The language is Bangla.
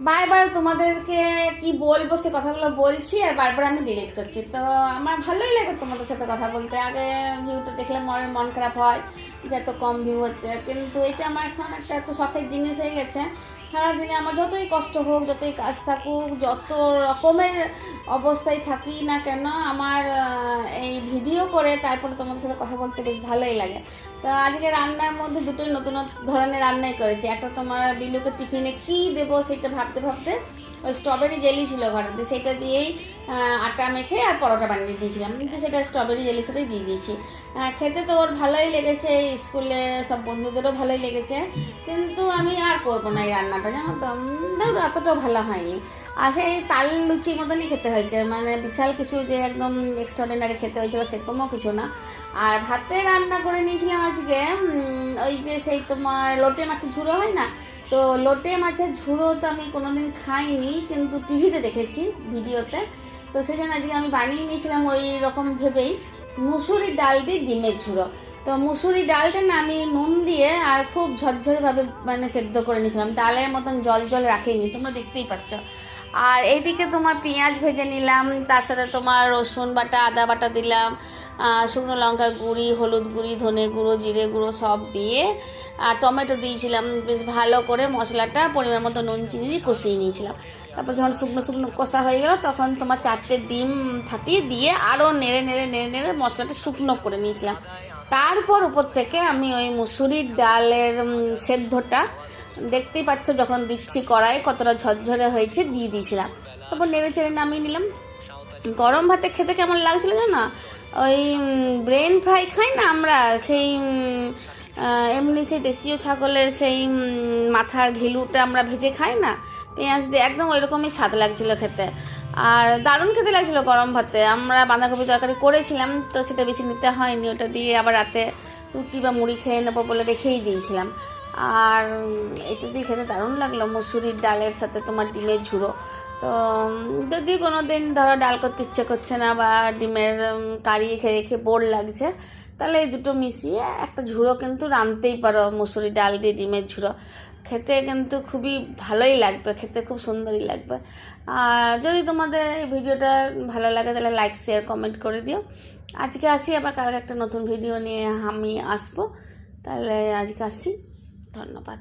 বারবার তোমাদেরকে কি বলবো সে কথাগুলো বলছি আর বারবার আমি ডিলিট করছি। তো আমার ভালোই লাগে তোমাদের সাথে কথা বলতে। আগে ভিউটা দেখলে মন খারাপ হয় যে এত কম ভিউ হচ্ছে, কিন্তু এটা আমার এখন একটা এত শখের জিনিস হয়ে গেছে। সারাদিনে আমার যতই কষ্ট হোক, যতই কাজ থাকুক, যত রকমের অবস্থায় থাকি না কেন, আমার এই ভিডিও করে তারপরে তোমাদের সাথে কথা বলতে বেশ ভালোই লাগে। তো আজকে রান্নার মধ্যে দুটোই নতুন ধরনের রান্নাই করেছি। একটা তোমার বিলুকে টিফিনে কী দেবো সেটা ভাবতে ভাবতে ওই স্ট্রবেরি জেলি ছিল ঘরে, সেটা দিয়েই আটা মেখে আর পরোটা বানিয়ে দিয়েছিলাম, কিন্তু সেটা স্ট্রবেরি জেলির সাথেই দিয়ে দিয়েছি। খেতে তো ওর ভালোই লেগেছে, স্কুলে সব বন্ধুদেরও ভালোই লেগেছে, কিন্তু আমি আর করবো না এই রান্নাটা, জানো তো। ধরো এতটাও ভালো হয়নি। আর সেই তাল লুচির মতনই খেতে হয়েছে, মানে বিশাল কিছু যে একদম এক্সট্রাঅর্ডিনারি খেতে হয়েছিল সেরকমও কিছু না। আর ভাতে রান্না করে নিয়েছিলাম আজকে ওই যে সেই তোমার লোটে মাছের ঝুড়ো হয় না, তো লোটে মাছের ঝুড়ো তো আমি কোনোদিন খাইনি, কিন্তু টিভিতে দেখেছি ভিডিওতে। তো সেই জন্য আজকে আমি বানিয়ে নিয়েছিলাম ওই রকম ভেবেই, মুসুরি ডাল দিয়ে ডিমের ঝুড়ো। তো মুসুরি ডালটা না আমি নুন দিয়ে আর খুব ঝরঝরেভাবে মানে সেদ্ধ করে নিয়েছিলাম, ডালের মতন জল জল রাখিনি, তোমরা দেখতেই পাচ্ছ। আর এইদিকে তোমার পেঁয়াজ ভেজে নিলাম, তার সাথে তোমার রসুন বাটা, আদা বাটা দিলাম, শুকনো লঙ্কার গুঁড়ি, হলুদ গুঁড়ি, ধনে গুঁড়ো, জিরে গুঁড়ো সব দিয়ে, আর টমেটো দিয়েছিলাম। বেশ ভালো করে মশলাটা পরিমাণ মতো নুন চিনি দিয়ে কষিয়ে নিয়েছিলাম। তারপর যখন শুকনো শুকনো কষা হয়ে গেল তখন তোমার 4টে ডিম ফাটিয়ে দিয়ে আরও নেড়ে নেড়ে নেড়ে নেড়ে মশলাটা শুকনো করে নিয়েছিলাম। তারপর উপর থেকে আমি ওই মুসুরির ডালের সেদ্ধটা দেখতেই পাচ্ছ যখন দিচ্ছি কড়াই কতটা ঝরঝরে হয়েছে দিয়ে দিয়েছিলাম। তারপর নেড়ে চেড়ে নামিয়ে নিলাম। গরম ভাতে খেতে কেমন লাগছিল জানো, ওই ব্রেন ফ্রাই খাই না আমরা, সেই এমনি সেই দেশীয় ছাগলের সেই মাথার ঘিলুটা আমরা ভেজে খাই না পেঁয়াজ দিয়ে, একদম ওই রকমই স্বাদ লাগছিল খেতে। আর দারুণ খেতে লাগছিলো গরম ভাতে। আমরা বাঁধাকপি তরকারি করেছিলাম, তো সেটা বেশি নিতে হয়নি, ওটা দিয়ে আবার রাতে রুটি বা মুড়ি খেয়ে নেবো বলে রেখেই দিয়েছিলাম। আর এটা দিয়ে খেতে দারুণ লাগলো, মুসুরির ডালের সাথে তোমার ডিমের ঝুড়ো। তো যদি কোনো দিন ধরো ডাল করতে ইচ্ছে করছে না বা ডিমের কারি খেয়ে খেয়ে বোর লাগছে, তাহলে এই দুটো মিশিয়ে একটা ঝুড়ো কিন্তু রাঁধতেই পারো, মুসুরি ডাল দিয়ে ডিমের ঝুড়ো। খেতে কিন্তু খুবই ভালোই লাগবে, খেতে খুব সুন্দরই লাগবে। আর যদি তোমাদের এই ভিডিওটা ভালো লাগে তাহলে লাইক শেয়ার কমেন্ট করে দিও। আজকে আসি, আবার কালকে একটা নতুন ভিডিও নিয়ে আমি আসবো। তাহলে আজকে আসি, ধন্যবাদ।